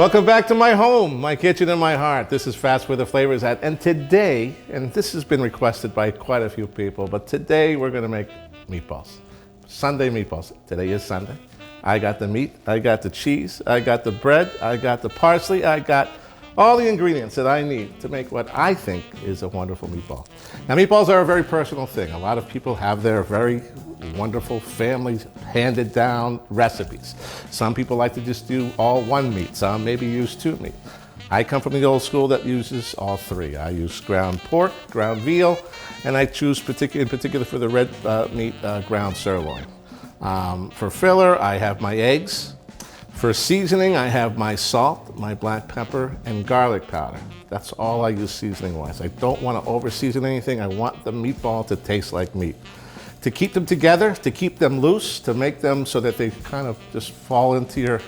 Welcome back to my home, my kitchen and my heart. This is Fast Where the Flavor is At. And today, and this has been requested by quite a few people, but today we're gonna make meatballs. Sunday meatballs. Today is Sunday. I got the meat, I got the cheese, I got the bread, I got the parsley, I got all the ingredients that I need to make what I think is a wonderful meatball. Now, meatballs are a very personal thing. A lot of people have their very wonderful family handed down recipes. Some people like to just do all one meat. Some maybe use two meat. I come from the old school that uses all three. I use ground pork, ground veal, and I choose in particular for the red meat, ground sirloin. For filler, I have my eggs. For seasoning, I have my salt, my black pepper, and garlic powder. That's all I use seasoning-wise. I don't want to over-season anything. I want the meatball to taste like meat. To keep them together, to keep them loose, to make them so that they kind of just fall into your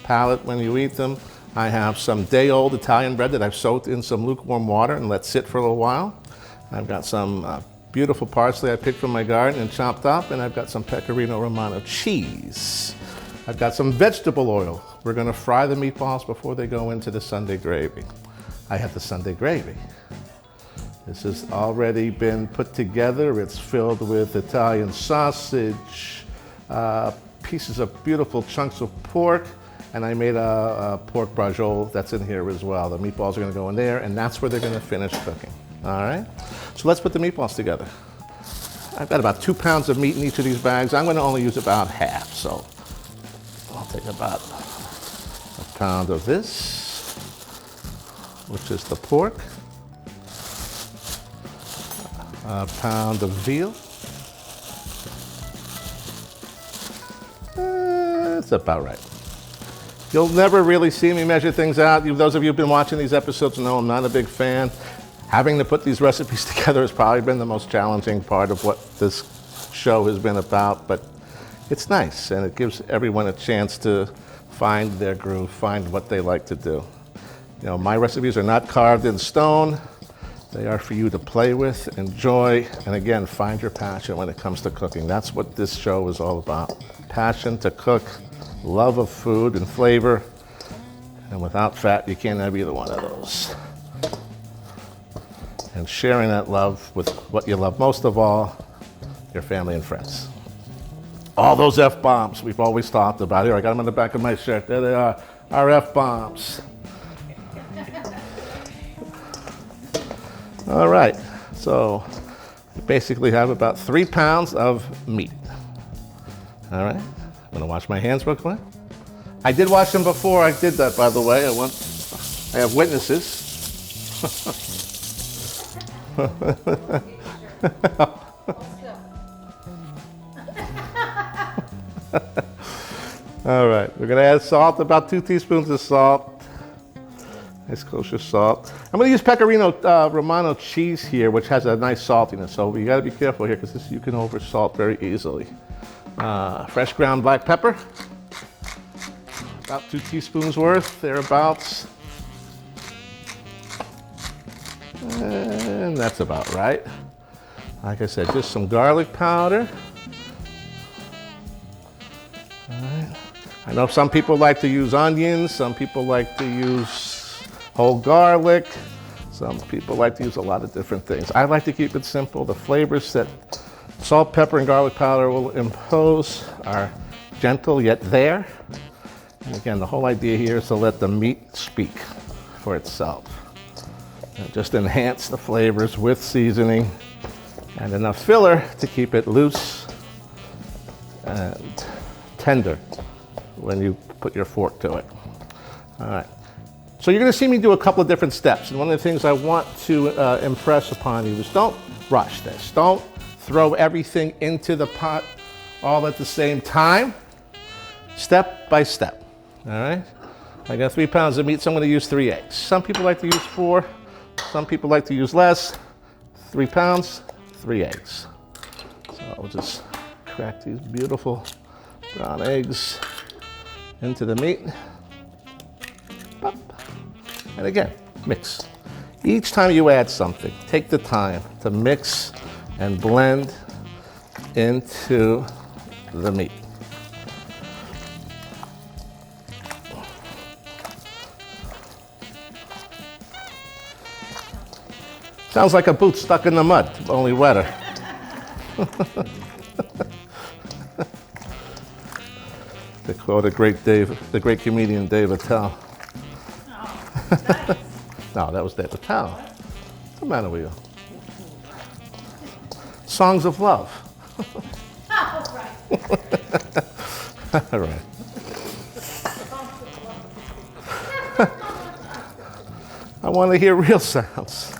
palate when you eat them, I have some day-old Italian bread that I've soaked in some lukewarm water and let sit for a little while. I've got some beautiful parsley I picked from my garden and chopped up, and I've got some Pecorino Romano cheese. I've got some vegetable oil. We're gonna fry the meatballs before they go into the Sunday gravy. I have the Sunday gravy. This has already been put together. It's filled with Italian sausage, pieces of beautiful chunks of pork, and I made a pork braciole that's in here as well. The meatballs are gonna go in there, and that's where they're gonna finish cooking, all right? So let's put the meatballs together. I've got about 2 pounds of meat in each of these bags. I'm gonna only use about half, so I'll take about a pound of this, which is the pork, a pound of veal. That's about right. You'll never really see me measure things out. Those of you who've been watching these episodes know I'm not a big fan. Having to put these recipes together has probably been the most challenging part of what this show has been about, but it's nice, and it gives everyone a chance to find their groove, find what they like to do. You know, my recipes are not carved in stone. They are for you to play with, enjoy, and again, find your passion when it comes to cooking. That's what this show is all about. Passion to cook, love of food and flavor, and without fat, you can't have either one of those. And sharing that love with what you love most of all, your family and friends. All those F-bombs we've always talked about. Here, I got them on the back of my shirt. There they are, our F-bombs. All right, so we basically have about 3 pounds of meat. All right, I'm gonna wash my hands real quick. I did wash them before I did that, by the way. I have witnesses. All right, we're gonna add salt, about 2 teaspoons of salt. Nice kosher salt. I'm gonna use Pecorino Romano cheese here, which has a nice saltiness, so you gotta be careful here because you can over salt very easily. Fresh ground black pepper, about 2 teaspoons worth, thereabouts. And that's about right. Like I said, just some garlic powder. All right. I know some people like to use onions, some people like to use whole garlic, some people like to use a lot of different things. I like to keep it simple. The flavors that salt, pepper, and garlic powder will impose are gentle yet there. And again, the whole idea here is to let the meat speak for itself. And just enhance the flavors with seasoning and enough filler to keep it loose and tender when you put your fork to it. All right. So you're gonna see me do a couple of different steps. And one of the things I want to impress upon you is don't rush this. Don't throw everything into the pot all at the same time. Step by step, all right? I got 3 pounds of meat, so I'm gonna use 3 eggs. Some people like to use 4. Some people like to use less. 3 pounds, 3 eggs. So I'll just crack these beautiful brown eggs into the meat. Pop. And again, mix. Each time you add something, take the time to mix and blend into the meat. Sounds like a boot stuck in the mud, only wetter. To quote the great comedian Dave Attell. Oh, nice. No, that was Dave Attell. What's the matter with you? Songs of love. Oh, right. All right. I want to hear real sounds.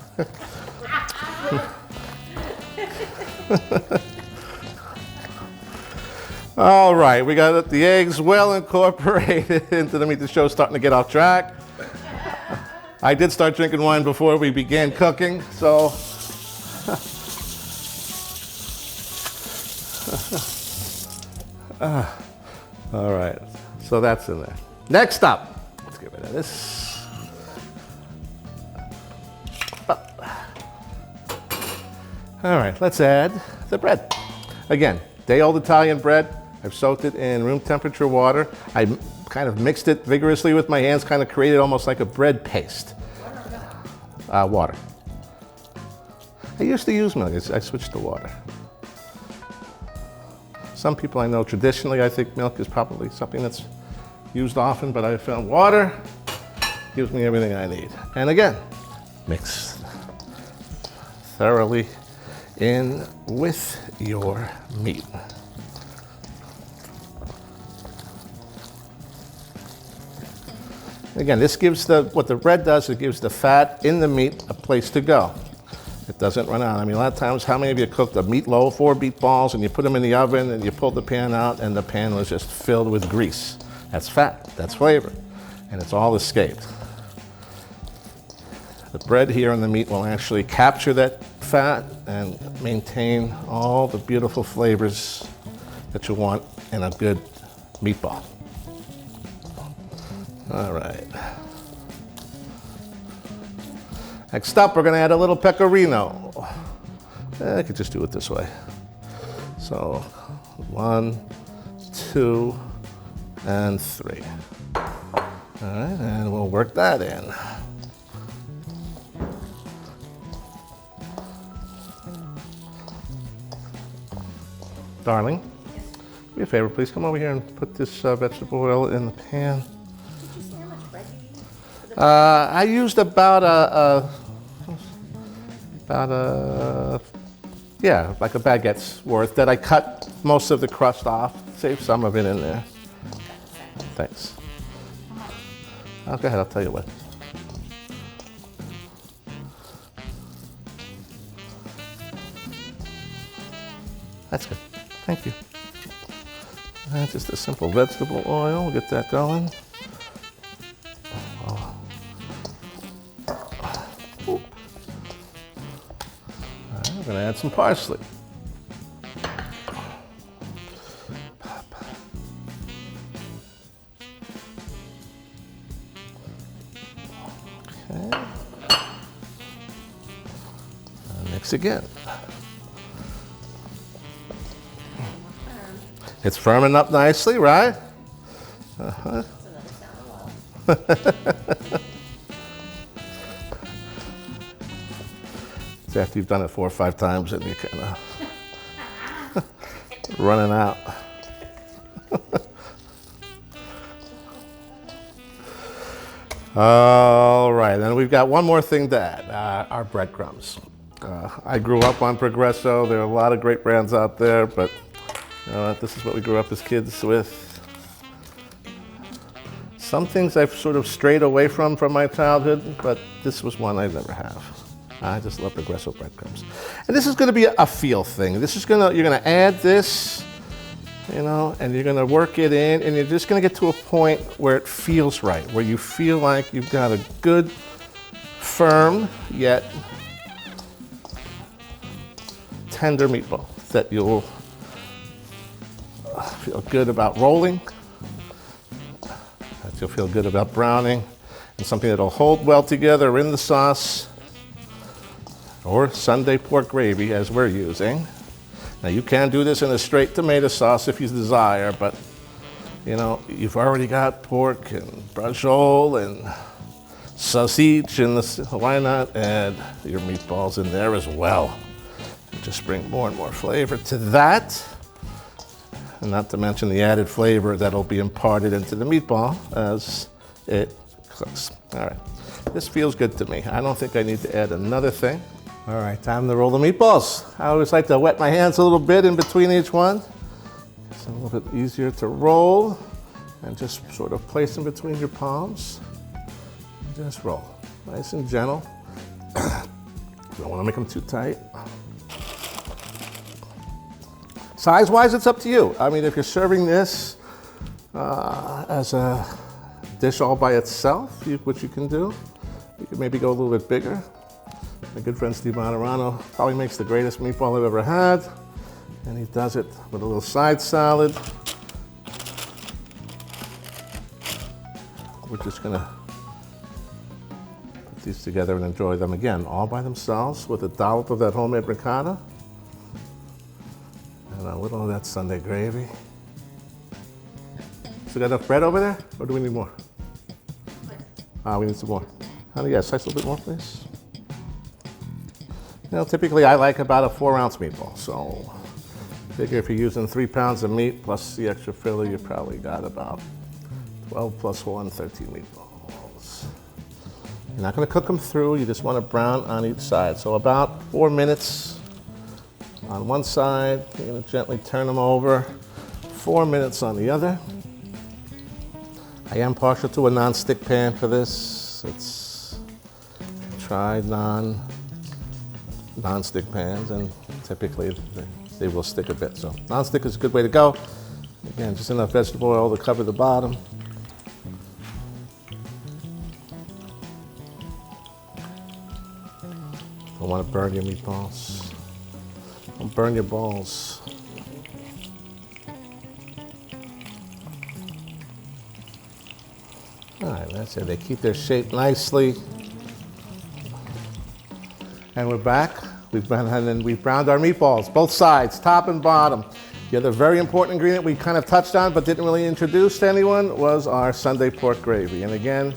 All right, we got the eggs well incorporated into the meat. The show's starting to get off track. I did start drinking wine before we began cooking, so. All right, so that's in there. Next up, let's get rid of this. All right, let's add the bread. Again, day-old Italian bread. I've soaked it in room temperature water. I kind of mixed it vigorously with my hands, kind of created almost like a bread paste. Water. I used to use milk. I switched to water. Some people I know traditionally, I think milk is probably something that's used often, but I found water gives me everything I need. And again, mix thoroughly in with your meat. Again, this gives what the bread does, it gives the fat in the meat a place to go. It doesn't run out. I mean, a lot of times, how many of you cooked a meatloaf or meatballs and you put them in the oven and you pulled the pan out and the pan was just filled with grease? That's fat, that's flavor, and it's all escaped. The bread here and the meat will actually capture that fat and maintain all the beautiful flavors that you want in a good meatball. All right. Next up, we're going to add a little pecorino. I could just do it this way. So 1, 2, and 3. All right, and we'll work that in. Darling, do me a favor, please come over here and put this vegetable oil in the pan. Did you see how much bread you used? I used about like a baguette's worth that I cut most of the crust off, save some of it in there. Thanks. Oh, go ahead, I'll tell you what. That's good. Thank you. And just a simple vegetable oil. We'll get that going. Oh. All right, we're going to add some parsley. Okay. And mix again. It's firming up nicely, right? Uh-huh. It's after you've done it 4 or 5 times and you're kind of running out. All right, and we've got one more thing to add, our breadcrumbs. I grew up on Progresso. There are a lot of great brands out there, but you know what? This is what we grew up as kids with. Some things I've sort of strayed away from my childhood, but this was one I never have. I just love Progresso breadcrumbs. And this is going to be a feel thing. This is you're going to add this, you know, and you're going to work it in, and you're just going to get to a point where it feels right, where you feel like you've got a good, firm, yet tender meatball that you'll feel good about rolling, that you'll feel good about browning, and something that'll hold well together in the sauce or Sunday pork gravy as we're using. Now you can do this in a straight tomato sauce if you desire, but you know, you've already got pork and braciole and sausage, and why not add your meatballs in there as well? Just bring more and more flavor to that. And not to mention the added flavor that'll be imparted into the meatball as it cooks. All right, this feels good to me. I don't think I need to add another thing. All right, time to roll the meatballs. I always like to wet my hands a little bit in between each one. It's a little bit easier to roll, and just sort of place in between your palms. Just roll, nice and gentle. Don't want to make them too tight. Size-wise, it's up to you. I mean, if you're serving this as a dish all by itself, which you can do, you can maybe go a little bit bigger. My good friend Steve Monterano probably makes the greatest meatball I've ever had, and he does it with a little side salad. We're just gonna put these together and enjoy them again, all by themselves with a dollop of that homemade ricotta. And a little of that Sunday gravy. So got enough bread over there, or do we need more? We need some more. Honey, yeah, slice a little bit more, please. You know, typically I like about a 4-ounce meatball, so figure if you're using 3 pounds of meat plus the extra filler, you probably got about 12 plus 1, 13 meatballs. You're not gonna cook them through, you just want to brown on each side. So about 4 minutes on one side, you're going to gently turn them over, 4 minutes on the other. I am partial to a non-stick pan for this. It's tried non-stick pans, and typically they will stick a bit. So non-stick is a good way to go. Again, just enough vegetable oil to cover the bottom. Don't want to burn your meatballs. Don't burn your balls. All right, that's it. They keep their shape nicely. And we're back. We've browned our meatballs, both sides, top and bottom. The other very important ingredient we kind of touched on but didn't really introduce to anyone was our Sunday pork gravy. And again,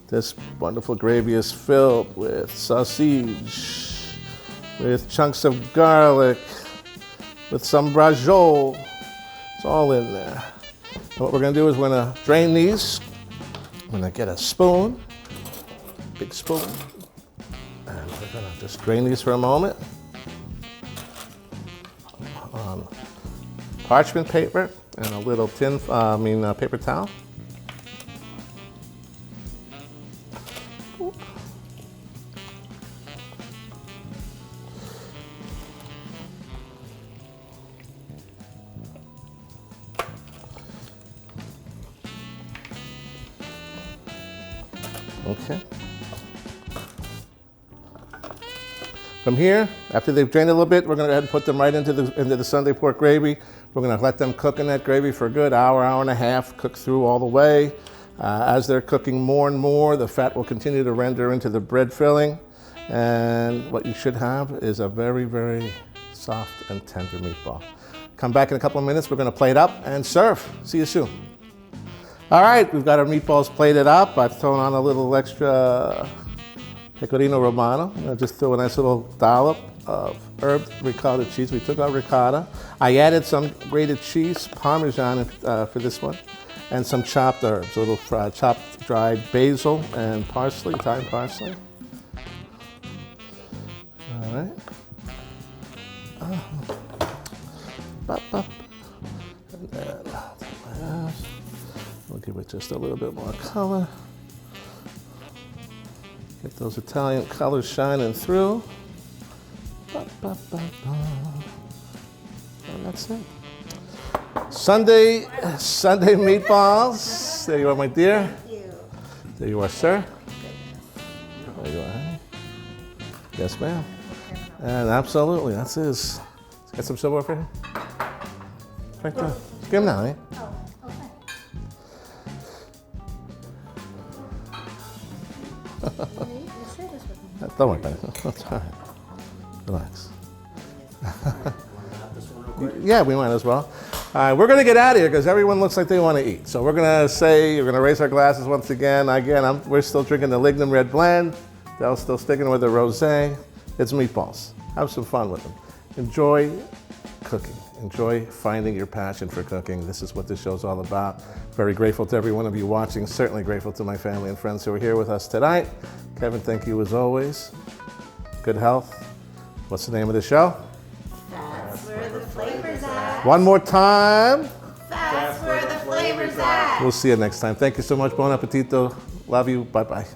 this wonderful gravy is filled with sausage, with chunks of garlic, with some brajol. It's all in there. And what we're gonna do is we're gonna drain these. I'm gonna get a spoon, big spoon, and we're gonna just drain these for a moment on parchment paper and a little paper towel. Okay. From here, after they've drained a little bit, we're going to go ahead and put them right into the Sunday pork gravy. We're going to let them cook in that gravy for a good hour, hour and a half, cook through all the way. As they're cooking more and more, the fat will continue to render into the bread filling. And what you should have is a very, very soft and tender meatball. Come back in a couple of minutes. We're going to plate up and serve. See you soon. All right, we've got our meatballs plated up. I've thrown on a little extra Pecorino Romano. I'm gonna just throw a nice little dollop of herb ricotta cheese. We took our ricotta. I added some grated cheese, Parmesan for this one, and some chopped herbs, a little chopped dried basil and parsley, Italian parsley. All right. And then we'll give it just a little bit more color. Get those Italian colors shining through. And that's it. Sunday meatballs. There you are, my dear. Thank you. There you are, sir. There you are, honey. Yes, ma'am. And absolutely, that's his. Get some silver for him. Right there. Give him now, honey. Oh, okay. You share this with me. Don't worry about it. That's all right. Relax. Yeah, we might as well. All right, we're going to get out of here because everyone looks like they want to eat. So we're going to raise our glasses once again. We're still drinking the Lignum Red Blend. Dell's still sticking with the Rosé. It's meatballs. Have some fun with them. Enjoy cooking. Enjoy finding your passion for cooking. This is what this show's all about. Very grateful to every one of you watching. Certainly grateful to my family and friends who are here with us tonight. Kevin, thank you as always. Good health. What's the name of the show? That's where the flavor's at. One more time. That's where the flavor's at. We'll see you next time. Thank you so much. Bon appetito. Love you. Bye-bye.